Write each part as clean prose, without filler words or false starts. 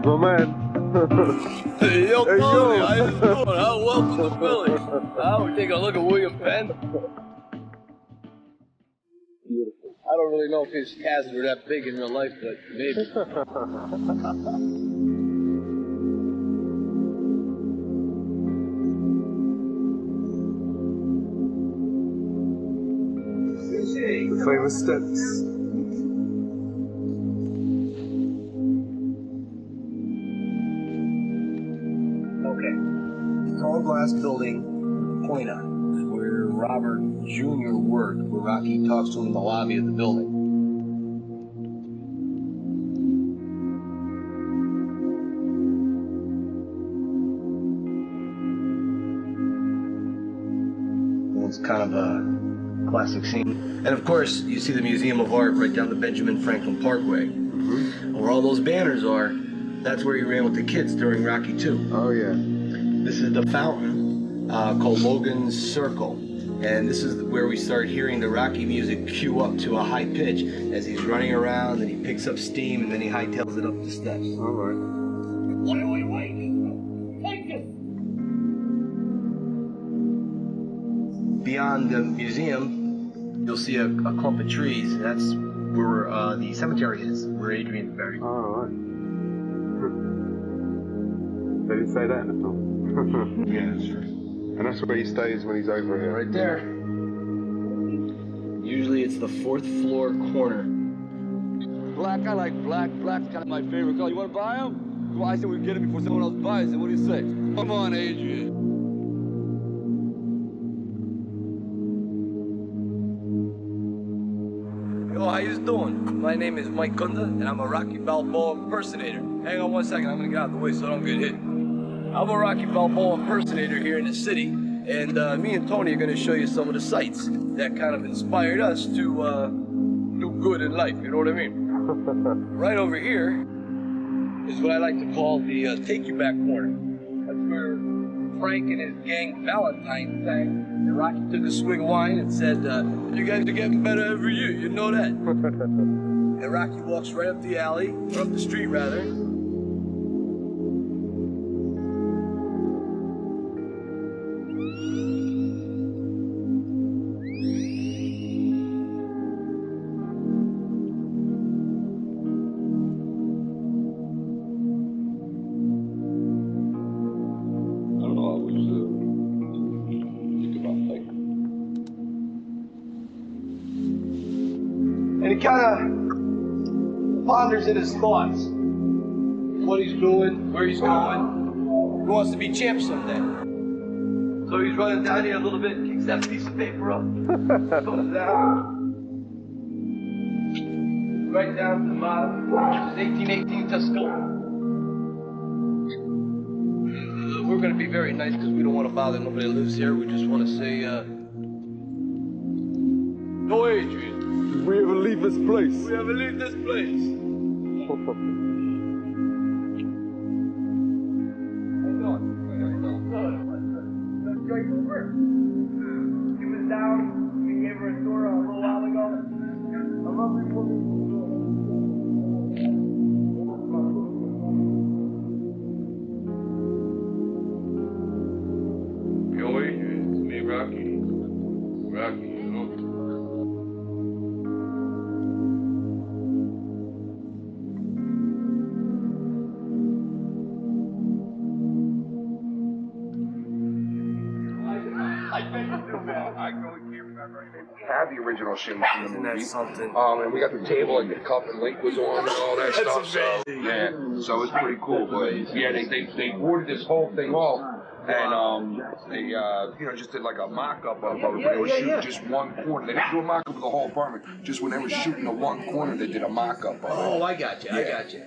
Here's my man. Hey, yo, Hey, Tony, yo. how you doing? Welcome to Philly. We're taking a look at William Penn. Beautiful. I don't really know if his calves were that big in real life, but maybe. The famous steps. Okay. Tall glass building, point on, where Robert Jr. worked, where Rocky talks to him in the lobby of the building. It's kind of a classic scene. And of course, you see the Museum of Art right down the Benjamin Franklin Parkway. Mm-hmm. Where all those banners are, that's where he ran with the kids during Rocky II. Oh, yeah. This is the fountain called Logan's Circle. And this is where we start hearing the Rocky music cue up to a high pitch as he's running around, and he picks up steam, and then he hightails it up the steps. All right. Wait. Take it! Beyond the museum, you'll see a clump of trees. That's where the cemetery is, where Adrian's buried. All right. They didn't say that in the film. Yeah, that's true. And that's where he stays when he's over here. Right there. Usually it's the 4th floor corner. Black, I like black. Black's kind of my favorite color. You want to buy them? Well, I said we'd get them before someone else buys them. What do you say? Come on, Adrian. Yo, how you doing? My name is Mike Kunda, and I'm a Rocky Balboa impersonator. Hang on one second, I'm gonna get out of the way so I don't get hit. I'm a Rocky Balboa impersonator here in the city, and me and Tony are gonna show you some of the sights that kind of inspired us to do good in life, you know what I mean? Right over here is what I like to call the Take You Back corner. That's where Frank and his gang Valentine sang. And Rocky took a swig of wine and said, you guys are getting better every year, you know that. And Rocky walks right up the alley, or up the street rather. And he kind of ponders in his thoughts what he's doing, where he's going. He wants to be champ someday. So he's running down here a little bit, kicks that piece of paper up, comes down, right down to the bottom, which is 1818 Tusculum. We're going to be very nice because we don't want to bother nobody that lives here. We just want to say, no, Adrian. We ever leave this place? We ever leave this place? How you doing? Good. Great work. She was down. We gave her a tour a little while ago. A lovely woman. Yo, Adrian, it's me, Rocky. Rocky, you know. I really can't remember. We had the original shit from the Isn't movie. that something? And we got the table, like the cup and link was on and all that stuff. So, yeah, so it was pretty cool. But yeah, they boarded this whole thing off, and they just did like a mock-up of it. But they were shooting just one corner. They didn't do a mock-up of the whole apartment. Just when they were shooting the one corner, they did a mock-up of it. Oh, I got you.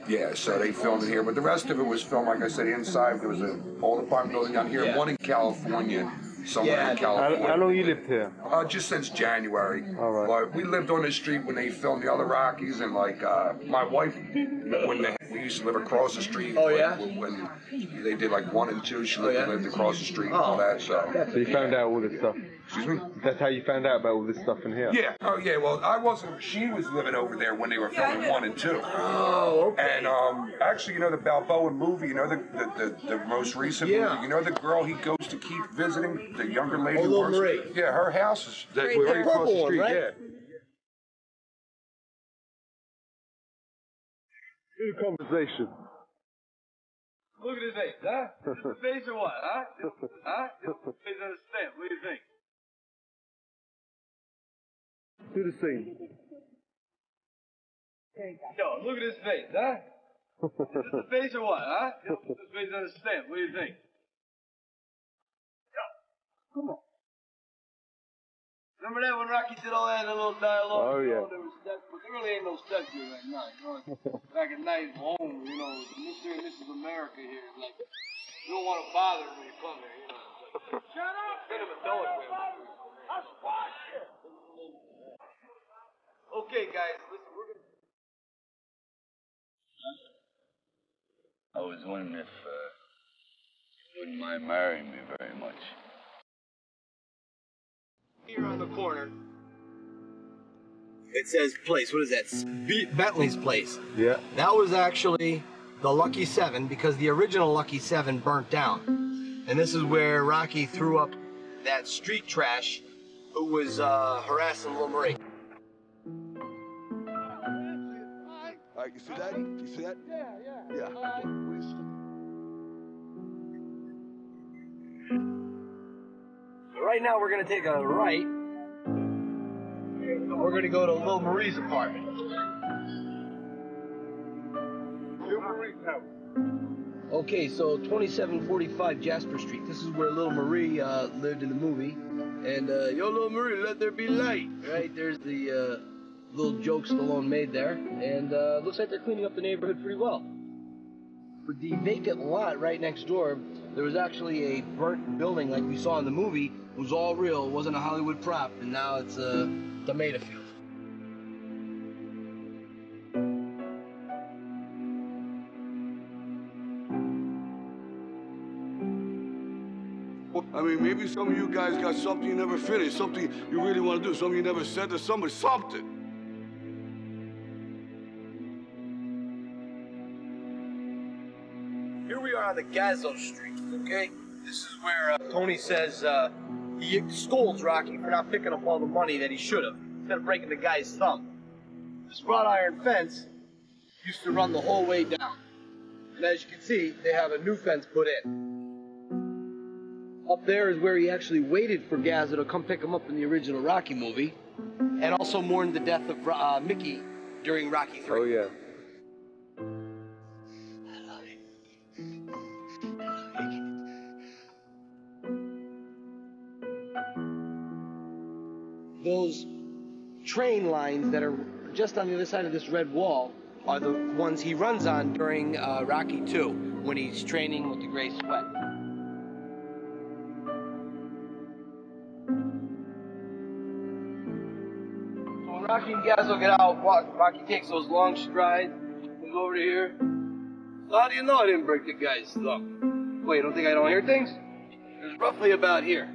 Yeah, so they filmed it here, but the rest of it was filmed, like I said, inside. There was an old apartment building down here, one in California. Somewhere in California. How long you lived here? Just since January. All right. But we lived on the street when they filmed the other Rockies, and like my wife, when they we used to live across the street. Oh, yeah? When they did like 1 and 2, she lived across the street and all that. So you found out all this stuff? Excuse me? That's how you found out about all this stuff in here? Yeah. Oh, yeah. Well, I wasn't. She was living over there when they were filming 1 and 2. Oh, okay. And actually, you know the Balboa movie. You know the most recent movie. You know the girl he goes to keep visiting, the younger lady. Oh, little Marie. Yeah, her house is Right right there. across the Purple street. one, right? Yeah. Good conversation. Look at his face, huh? Is this the face or what, huh? Huh? Is this the face on a stamp? What do you think? Do the scene. Yo, look at his face, huh? Is this the face or what, huh? Is this the face on a stamp? What do you think? Yo, come on. Remember that when Rocky did all that little dialogue? Oh, yeah. There was steps, but there really ain't no steps here right now. You know, back at night home, you know, Mr. and Mrs. America here. Like, you don't want to bother when you come here, you know. Like, shut up! Kind of a telegram. Okay, guys, listen, we're gonna. I was wondering if you wouldn't mind marrying me very much. Here on the corner, it says place. What is that? Bentley's place. Yeah. That was actually the Lucky 7 because the original Lucky 7 burnt down. And this is where Rocky threw up that street trash who was harassing Lil Marie. All right, you see that? You see that? Yeah. Right now we're going to take a right. We're going to go to Lil Marie's apartment. Lil Marie's house. Okay, so 2745 Jasper Street. This is where Lil Marie lived in the movie. And, yo, Lil Marie, let there be light. Right, there's the little joke Stallone made there. And looks like they're cleaning up the neighborhood pretty well. For the vacant lot right next door, there was actually a burnt building like we saw in the movie. It was all real, it wasn't a Hollywood prop, and now it's a tomato field. I mean, maybe some of you guys got something you never finished, something you really want to do, something you never said to somebody, something. Here we are on the Gazzo Street, okay? This is where Tony says he scolds Rocky for not picking up all the money that he should have, instead of breaking the guy's thumb. This wrought iron fence used to run the whole way down. And as you can see, they have a new fence put in. Up there is where he actually waited for Gazzo to come pick him up in the original Rocky movie, and also mourned the death of Mickey during Rocky 3. Oh, yeah. Those train lines that are just on the other side of this red wall are the ones he runs on during Rocky 2 when he's training with the Gray Sweat. So when Rocky and Gazzo get out, Rocky takes those long strides, comes over to here. So how do you know I didn't break the guy's thumb? Wait, you don't think I don't hear things? It's roughly about here.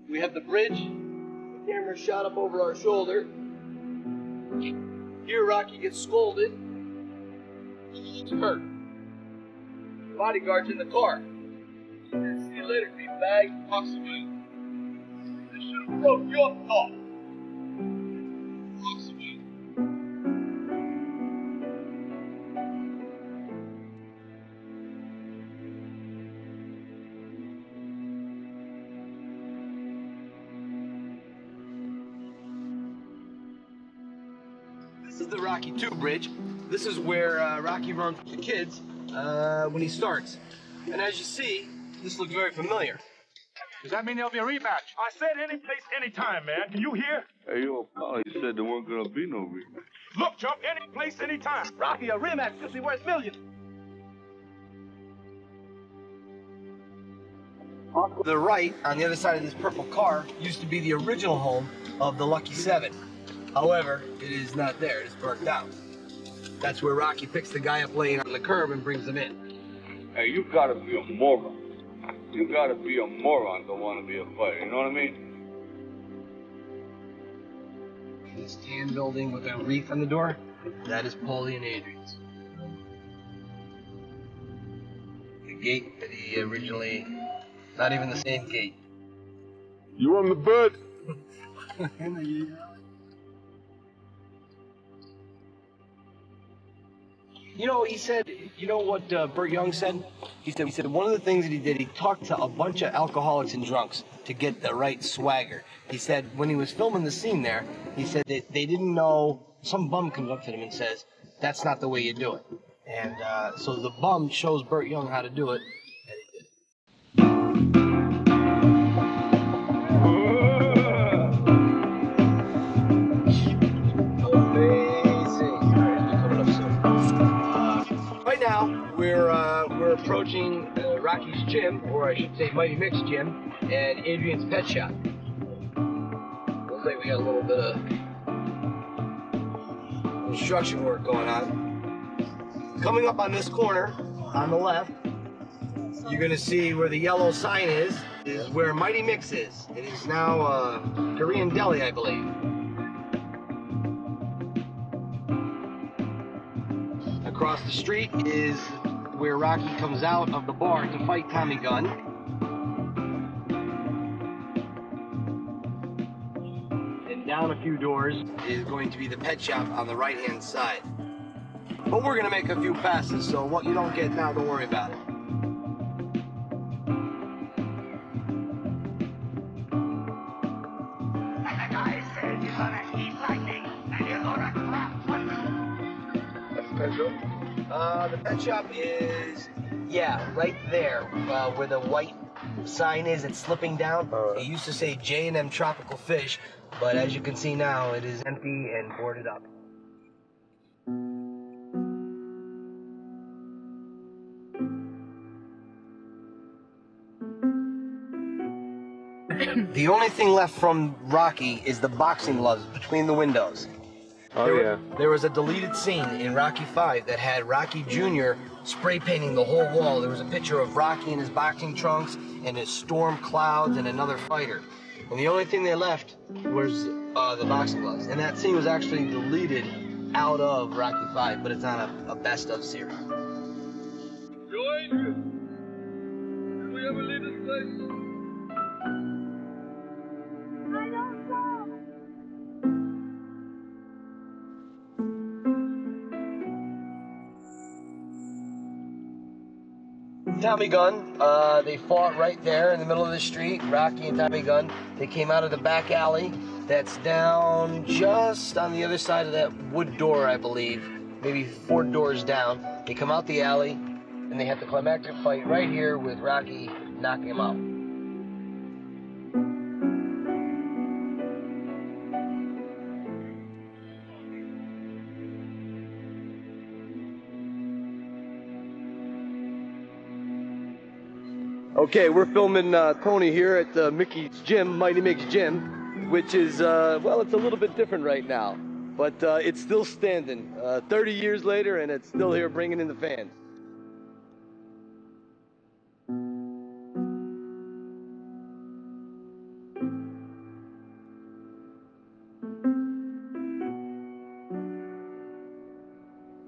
We have the bridge. Camera shot up over our shoulder. Here Rocky gets scolded. He's hurt. Bodyguard's in the car. See you later, beanbag. Walks away. I should have broke your thumb. Walks away. This is the Rocky 2 bridge. This is where Rocky runs with the kids when he starts. And as you see, this looks very familiar. Does that mean there'll be a rematch? I said any place, any time, man. Can you hear? Hey, yo, Carl, you said there weren't gonna be no rematch. Look, Chump, any place, any time. Rocky, a rematch could be worth millions. Off to the right, on the other side of this purple car, used to be the original home of the Lucky 7. However, it is not there. It is burnt down. That's where Rocky picks the guy up laying on the curb and brings him in. Hey, you gotta be a moron. You gotta be a moron to want to be a fighter, you know what I mean? This tan building with a wreath on the door, that is Paulie and Adrian's. The gate that he originally, not even the same gate. You on the bird? You know, he said, you know what Burt Young said? He said one of the things that he did, he talked to a bunch of alcoholics and drunks to get the right swagger. He said when he was filming the scene there, he said that they didn't know, some bum comes up to them and says, that's not the way you do it. And so the bum shows Burt Young how to do it, and he did it. Right now, we're approaching Rocky's gym, or I should say Mighty Mick's gym, and Adrian's pet shop. Looks like we got a little bit of construction work going on. Coming up on this corner, on the left, you're gonna see where the yellow sign is where Mighty Mick's is. It is now a Korean deli, I believe. Across the street is where Rocky comes out of the bar to fight Tommy Gunn. And down a few doors is going to be the pet shop on the right-hand side. But we're gonna make a few passes, so what you don't get now, don't worry about it. The pet shop is, yeah, right there, where the white sign is. It's slipping down. It used to say J&M Tropical Fish, but as you can see now, it is empty and boarded up. The only thing left from Rocky is the boxing gloves between the windows. There was a deleted scene in Rocky V that had Rocky Jr. spray painting the whole wall. There was a picture of Rocky in his boxing trunks and his storm clouds and another fighter. And the only thing they left was the boxing gloves. And that scene was actually deleted out of Rocky V, but it's on a best of series. Yo, Adrian, did we ever leave this place? I don't know. Tommy Gunn, they fought right there in the middle of the street. Rocky and Tommy Gunn, they came out of the back alley that's down just on the other side of that wood door, I believe, maybe 4 doors down. They come out the alley, and they had the climactic fight right here with Rocky knocking him out. Okay, we're filming Tony here at Mickey's gym, Mighty Mick's gym, which is, well, it's a little bit different right now, but it's still standing 30 years later, and it's still here bringing in the fans.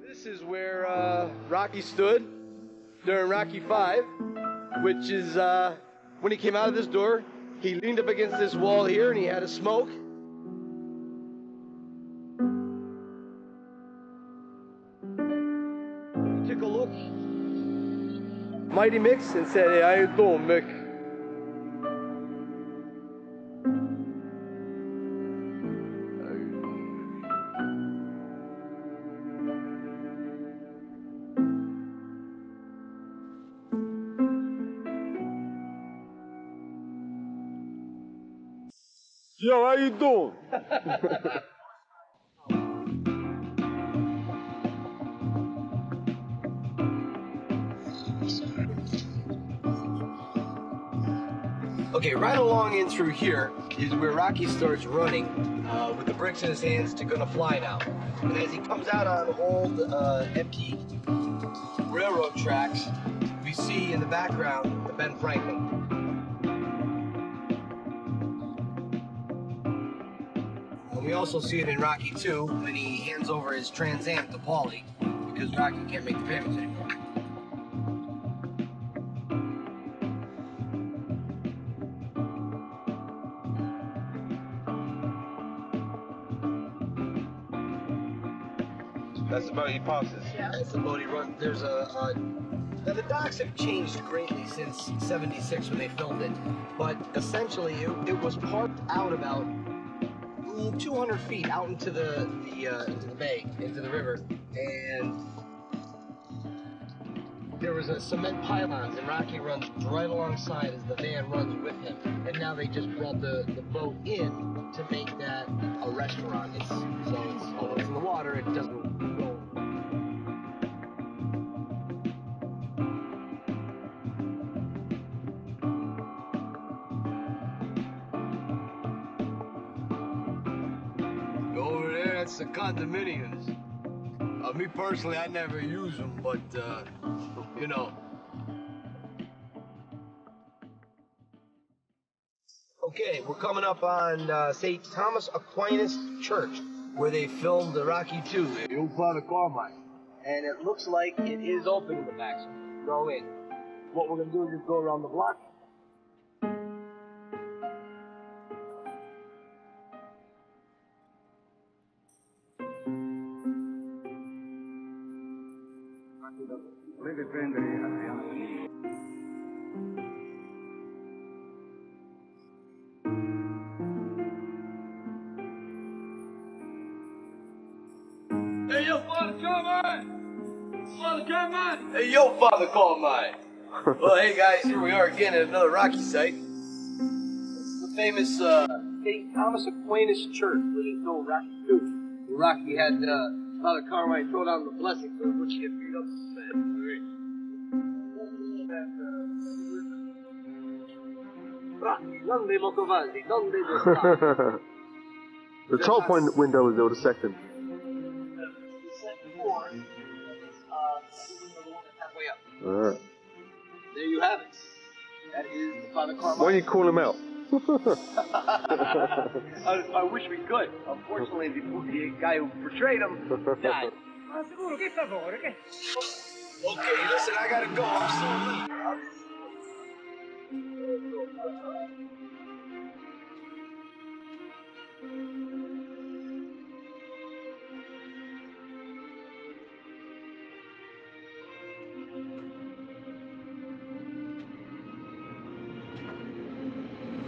This is where Rocky stood during Rocky V. Which is, when he came out of this door, he leaned up against this wall here and he had a smoke. He took a look, Mighty Mick's, and said, "Hey, how you doing, Mick?" Yo, how you doing? Okay, right along in through here is where Rocky starts running with the bricks in his hands to Gonna Fly Now. And as he comes out on old empty railroad tracks, we see in the background the Ben Franklin. And we also see it in Rocky 2 when he hands over his Trans Am to Paulie because Rocky can't make the payments anymore. That's the boat he passes. Yeah, that's the boat he runs. There's now the docks have changed greatly since '76 when they filmed it, but essentially it was parked out about 200 feet out into the bay, into the river, and there was a cement pylons, and Rocky runs right alongside as the van runs with him. And now they just brought the boat in to make that a restaurant. Although it's in the water, it doesn't go. Over there, that's the condominiums. Me personally, I never use them, but you know. Okay, we're coming up on St. Thomas Aquinas Church, where they filmed the Rocky 2, the old Father Carmine. And it looks like it is open in the back, so go in. What we're going to do is just go around the block. Hey, yo, Father Carmine! Father Carmine! Hey, yo, Father Carmine! Well, hey, guys, here we are again at another Rocky site. This is the famous St. Thomas Aquinas Church, where they filmed Rocky 2. Where Rocky had Father Carmine throw down the blessing for which he had beat up the man. The top window was the second. Alright. There you have it. That is Father Carmine. Why don't you call him out? I wish we could. Unfortunately, the guy who portrayed him died. Okay, listen, I gotta go. I'm so late.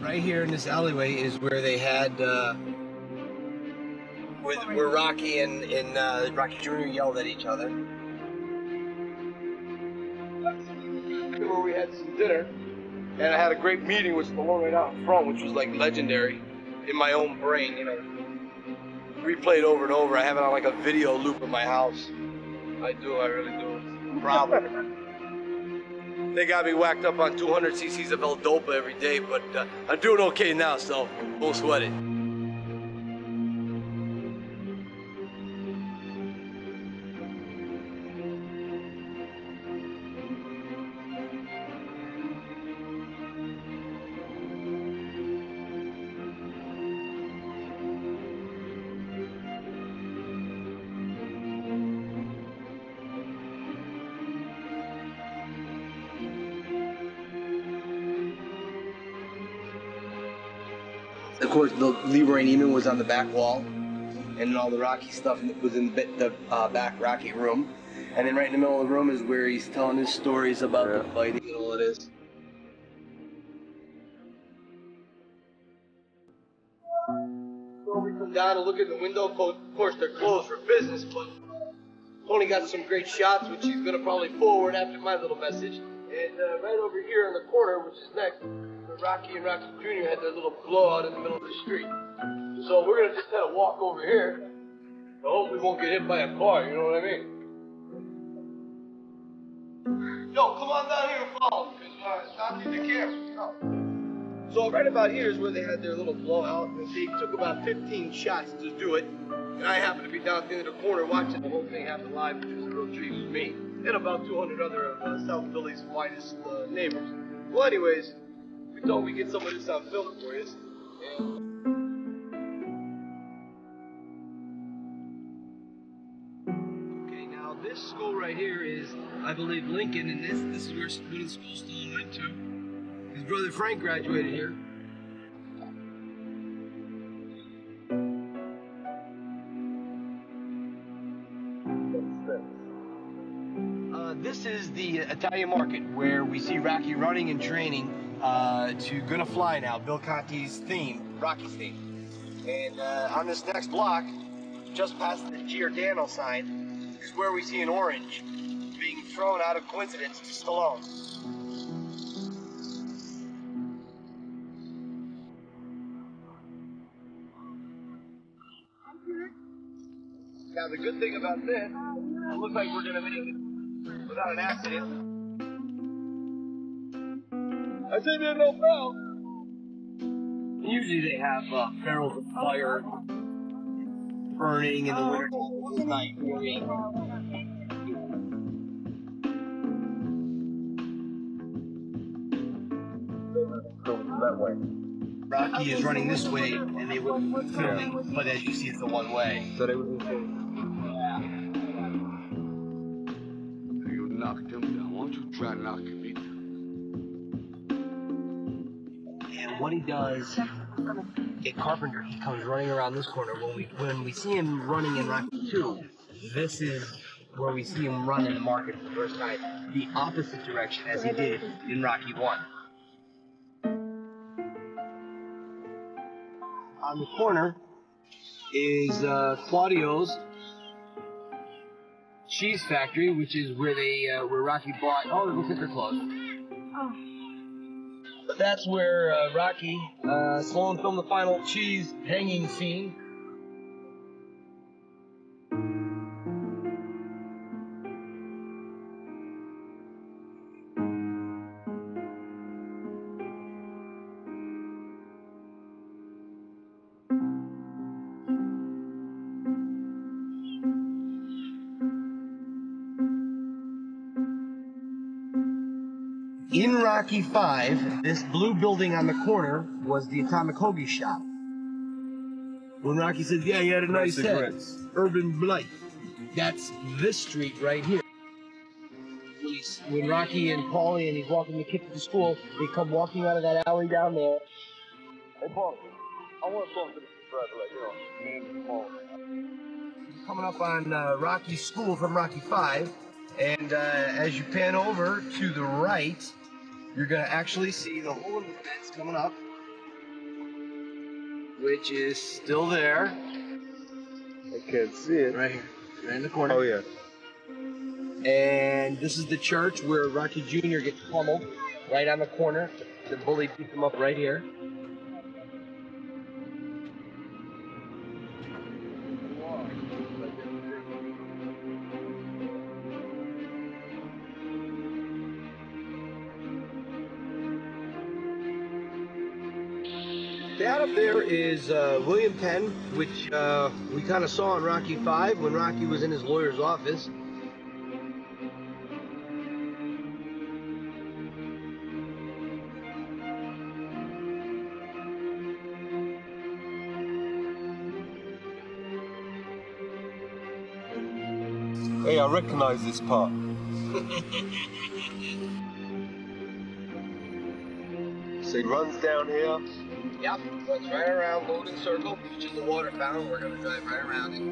Right here in this alleyway is where they had, where Rocky and Rocky Jr. yelled at each other. Where we had some dinner, and I had a great meeting with Stallone right out in front, which was like legendary in my own brain, you know. Replayed over and over. I have it on like a video loop in my house. I do, I really do. I'm proud of it. They got me whacked up on 200 cc's of L-Dopa every day, but I'm doing okay now, so don't sweat it. Of course, the Leroy Neiman was on the back wall, and all the Rocky stuff was in the back Rocky room. And then right in the middle of the room is where he's telling his stories about the fighting and all it is. So we come down and look at the window. Of course, they're closed for business, but Tony got some great shots, which he's going to probably forward after my little message. And right over here in the corner, which is next, where Rocky and Rocky Jr. had their little blowout in the middle of the street. So we're going to just kind of walk over here. I hope we won't get hit by a car, you know what I mean? Yo, come on down here and follow, because stop in the camera. So right about here is where they had their little blowout, and they took about 15 shots to do it. And I happened to be down at the end of the corner watching the whole thing happen live, which was a real treat for me, and about 200 other of South Philly's finest neighbors. Well, anyways, we thought we'd get some of this on film for you. Okay, now this school right here is, I believe, Lincoln, and this is where the school still went to. His brother Frank graduated here. This is the Italian market where we see Rocky running and training to Gonna Fly now, Bill Conti's theme, Rocky's theme. And on this next block, just past the Giordano sign, is where we see an orange being thrown out of coincidence to Stallone. Now the good thing about this, it looks like we're gonna make it without an accident. I say there's no bell. Usually they have barrels of fire burning in the winter night. That way. Rocky is running this way, and they wouldn't be filming, but as you see, it's a one-way. So they wouldn't film. You knocked him down. Why don't you try knocking me down? And what he does at Carpenter, he comes running around this corner. When we see him running in Rocky 2, this is where we see him run in the market for the first time, the opposite direction as he did in Rocky 1. On the corner is Claudio's cheese factory, which is where where Rocky bought. Oh, the ticker closed. Oh. But that's where Rocky Stallone filmed the final cheese hanging scene. In Rocky 5, this blue building on the corner was the Atomic Hoagie shop. When Rocky said, yeah, he had a nice head, Urban Blight. That's this street right here. When Rocky and Paulie and he's walking the kid to school, they come walking out of that alley down there. Hey, Paul, I want to talk to the brother, Coming up on Rocky's school from Rocky 5, and as you pan over to the right, you're going to actually see the hole in the fence coming up, which is still there. I can't see it. Right here, right in the corner. Oh, yeah. And this is the church where Rocky Jr. gets pummeled, right on the corner. The bully beats him up right here. That up there is William Penn, which we kind of saw in Rocky 5 when Rocky was in his lawyer's office. Hey, I recognize this part. So he runs down here. Yep, runs right around Loading Circle, which is the water fountain. We're going to drive right around it.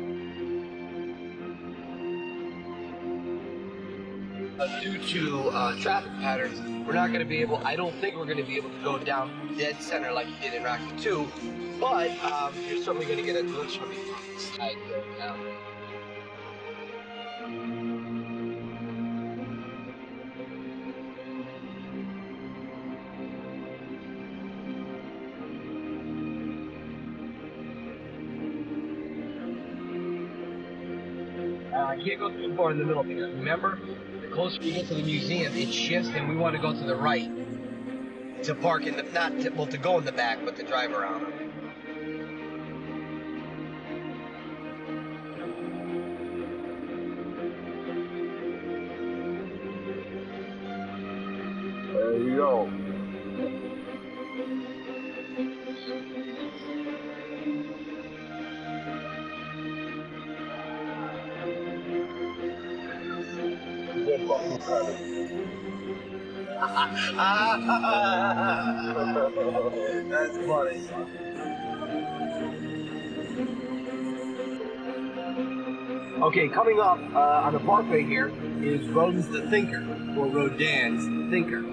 Due to traffic patterns, we're not going to be able, I don't think we're going to be able to go down dead center like we did in Rocky 2, but you're certainly going to get a glimpse from the side going down. I can't go too far in the middle because remember, the closer you get to the museum, it shifts and we want to go to the right. to park in the, not to, well, to go in the back, but to drive around them. There you go. That's funny. Okay, coming up on the parkway here is Rodin's the Thinker, or Rodin's the Thinker.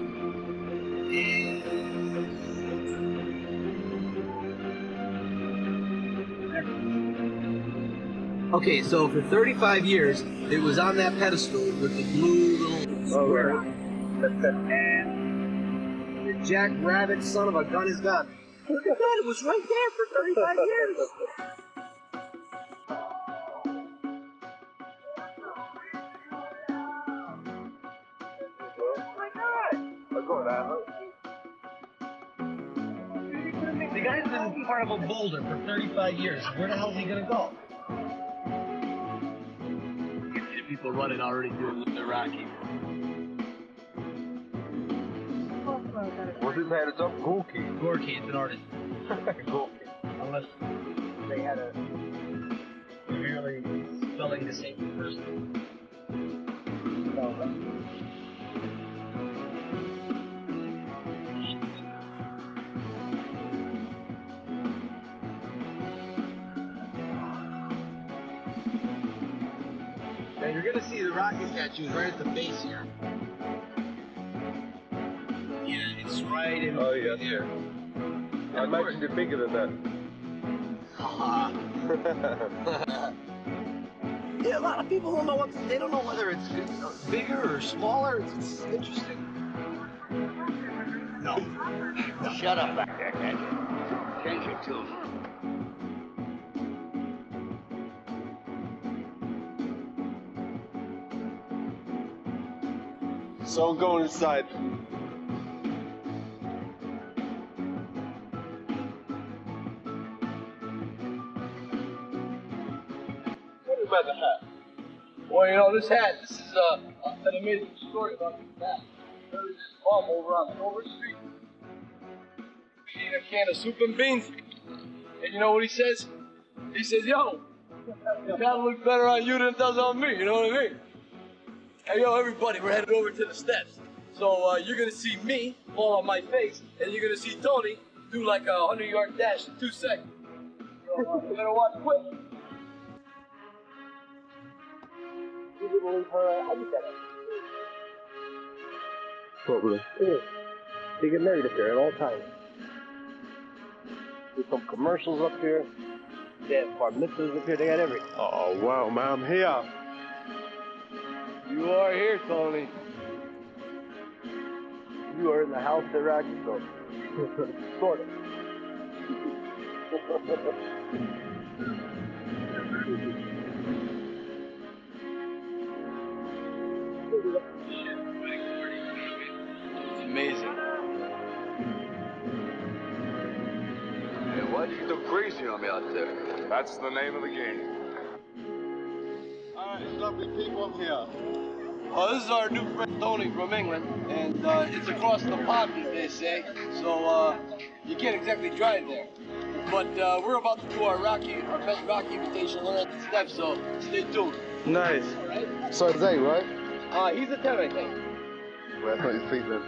Okay, so for 35 years, it was on that pedestal with the blue little square. And the jackrabbit son of a gun is gone. Look at that, it was right there for 35 years. The guy's been part of a boulder for 35 years. Where the hell is he gonna go? You see the people running already doing the Rocky. What's his name? It's up Gorky. Gorky, it's an artist. Gorky. Unless they had a severely spelling disabled person. And you're gonna see the Rocky statues right at the base here. Yeah, it's right in here. I imagined it bigger than that. Yeah, a lot of people don't know they don't know whether it's bigger or smaller. It's interesting. No. Shut up back there, can't you? Change your tune. So I'm going inside. What about the hat? Well, you know, this is an amazing story about this hat. There's this bum over on Silver Street. Eating a can of soup and beans. And you know what he says? He says, yo, this hat looks better on you than it does on me, you know what I mean? Hey, yo, everybody, we're headed over to the steps. So you're going to see me fall on my face, and you're going to see Tony do like a 100-yard dash in 2 seconds. So you better watch quick. Probably. They get married up there at all times. There's some commercials up here. They have bar mitzvahs up here. They got everything. Oh, wow, man, I'm here. You are here, Tony. You are in the house that Rocky built. Sort of. It's amazing. Hey, why'd you get so crazy on me out there? That's the name of the game. Alright, lovely people, I'm here. This is our new friend Tony from England, and it's across the pond, as they say, so you can't exactly drive there. But we're about to do our best Rocky imitation learn at the steps, so stay tuned. Nice. All right? So it's 8, right? He's a 10, I think. Well, that's not his feet then.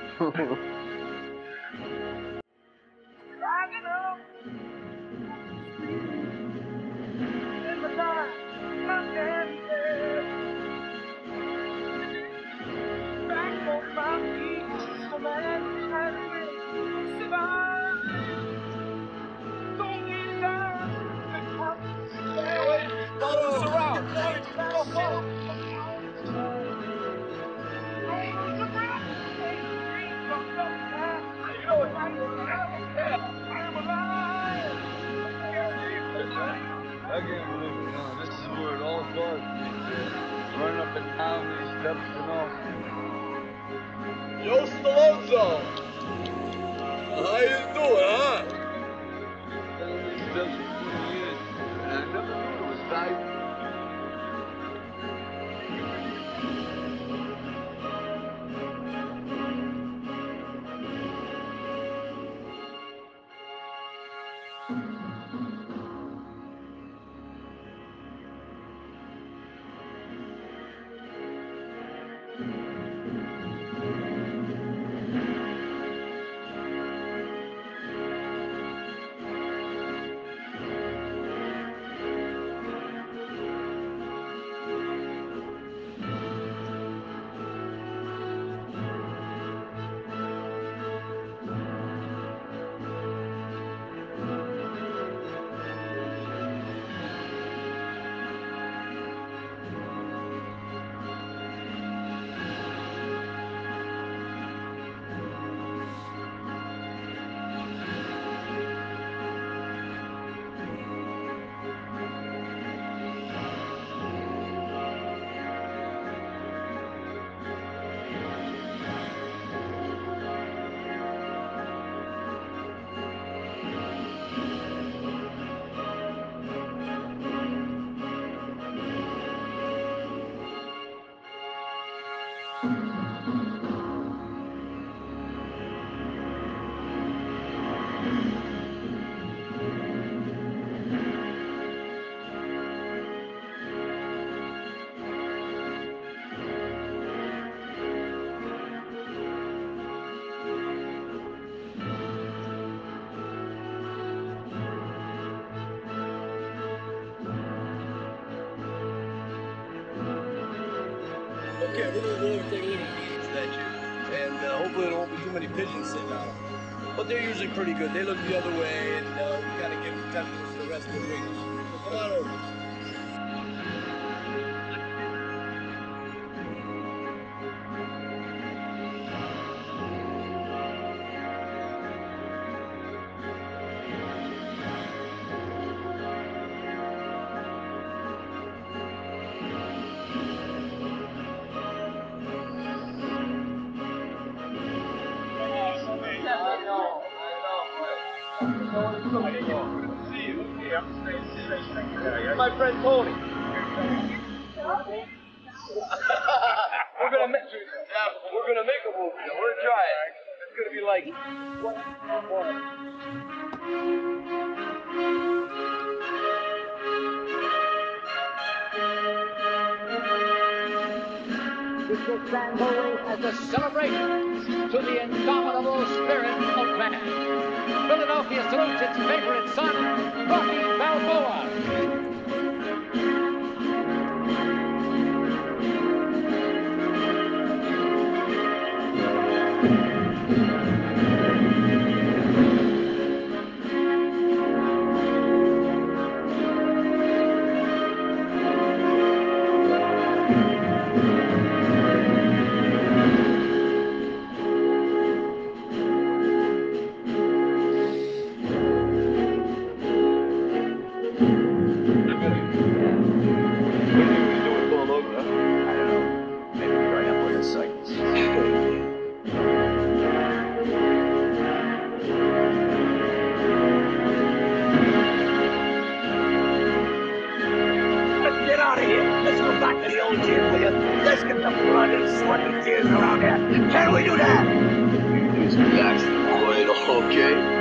Driving up in the night, my daddy said, back on my feet, so that I can survive. Don't get down, Follow us around. I can't believe it. This is where it all starts. Running up and down these steps and all. Yo, Stalozzo. How you doing, huh? I never knew it was valuable. Okay, we're gonna go over and take a look at the statue, and hopefully there won't be too many pigeons sitting on them. But they're usually pretty good. They look the other way, and we kind of give them 10 minutes to rest their wings. So come on over. My friend Tony. We're gonna make a movie. We're gonna try it. It's gonna be like This will stand always as a celebration to the indomitable spirit of man. Philadelphia salutes its favorite son, Rocky Balboa. Let's get the blood and sweat and tears around here. Can we do that? do some Jackson Boyd, okay?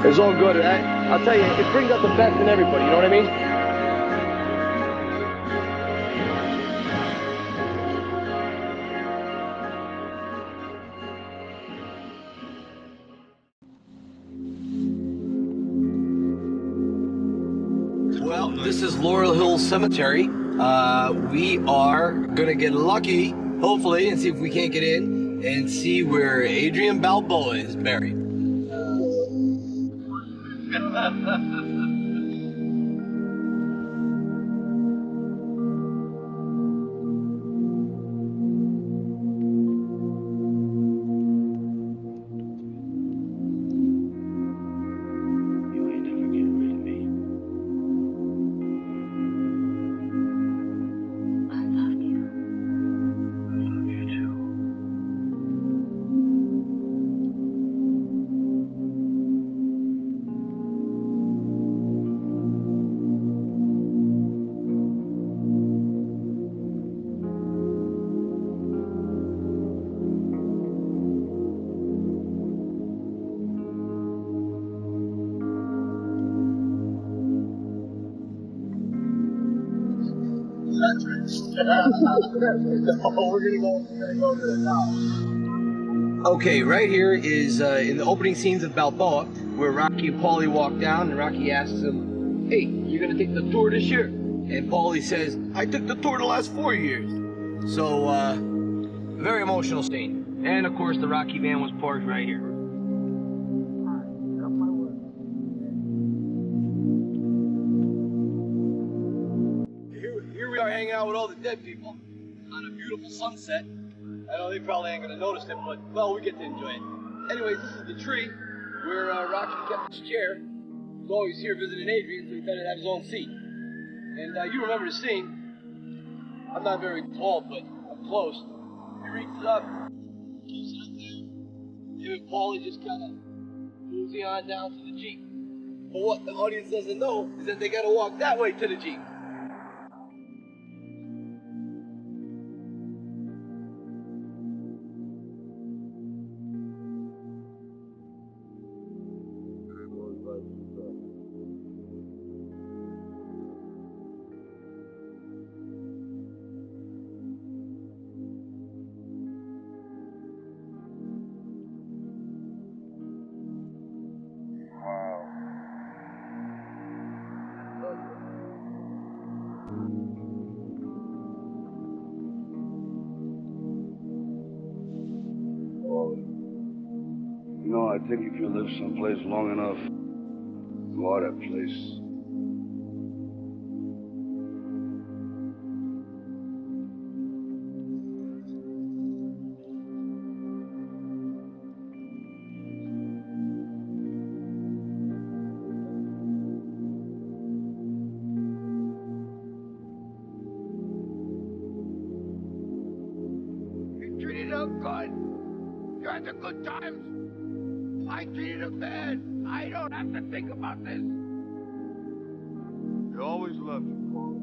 It's all good. I'll tell you, it brings out the best in everybody, you know what I mean? Well, this is Laurel Hill Cemetery. We are gonna get lucky hopefully, and see if we can't get in and see where Adrian Balboa is buried. Okay, right here is in the opening scenes of Balboa, where Rocky and Paulie walk down, and Rocky asks him, "Hey, you gonna take the tour this year?" And Paulie says, "I took the tour the last 4 years." So, very emotional scene. And of course, the Rocky van was parked right here. Here we are hanging out with all the dead people on a beautiful sunset. I know they probably ain't gonna notice it, but, well, we get to enjoy it. Anyways, this is the tree where Rocky kept his chair. He was always here visiting Adrian, so he thought he'd have his own seat. And you remember the scene. I'm not very tall, but I'm close. He reaches up, keeps it up there. Him and Paulie just kind of moves on down to the Jeep. But what the audience doesn't know is that they gotta walk that way to the Jeep. You know, I think if you live someplace long enough, you are that place. You treated her good. You had the good times. I treated her bad. I don't have to think about this. You always loved you, Paul.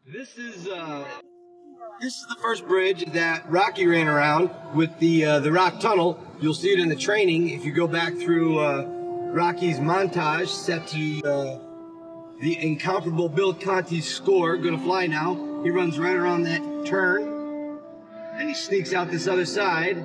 This is the first bridge that Rocky ran around with the rock tunnel. You'll see it in the training if you go back through Rocky's montage set to the incomparable Bill Conti's score, Gonna Fly Now. He runs right around that turn and he sneaks out this other side.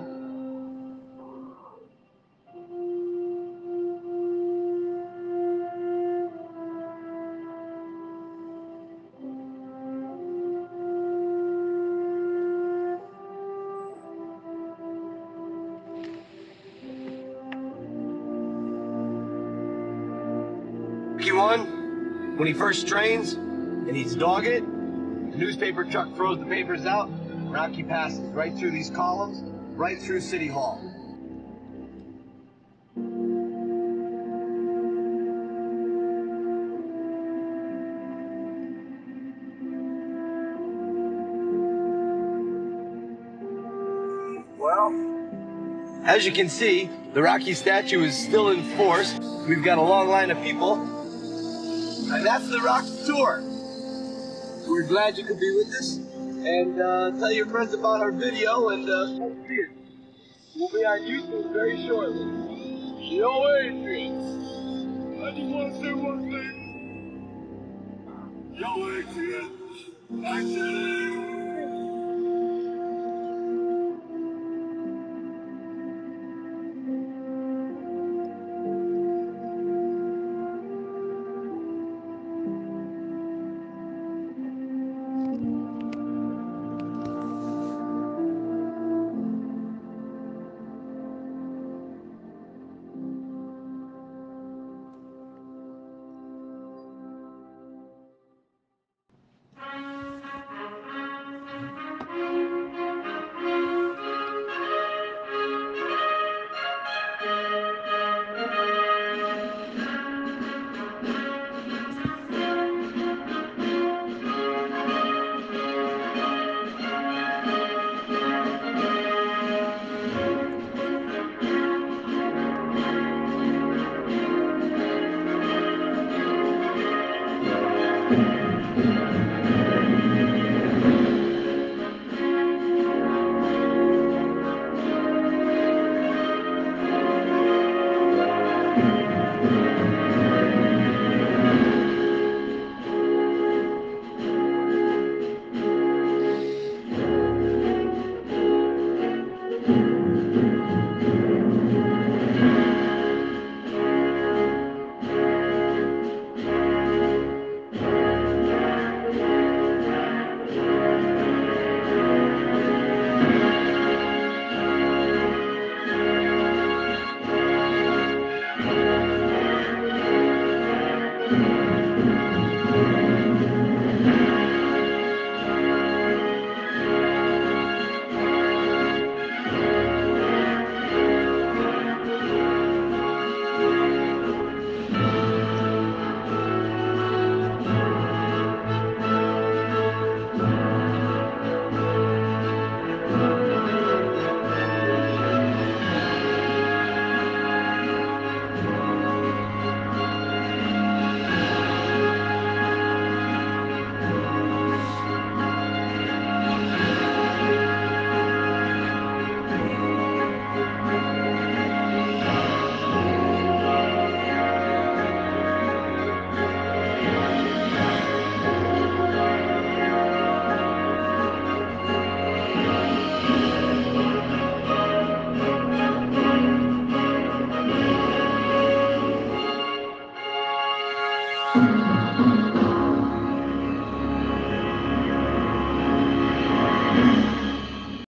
Rocky 1, when he first trains and he's dogging it, the newspaper truck throws the papers out, Rocky passes right through these columns, right through City Hall. Well, as you can see, the Rocky statue is still in force. We've got a long line of people. And that's the Rocky Tour. We're glad you could be with us. And tell your friends about our video and we'll be on YouTube very shortly. Yo, Adrian. I just want to say one thing. Yo, Adrian. I did it. Balboa.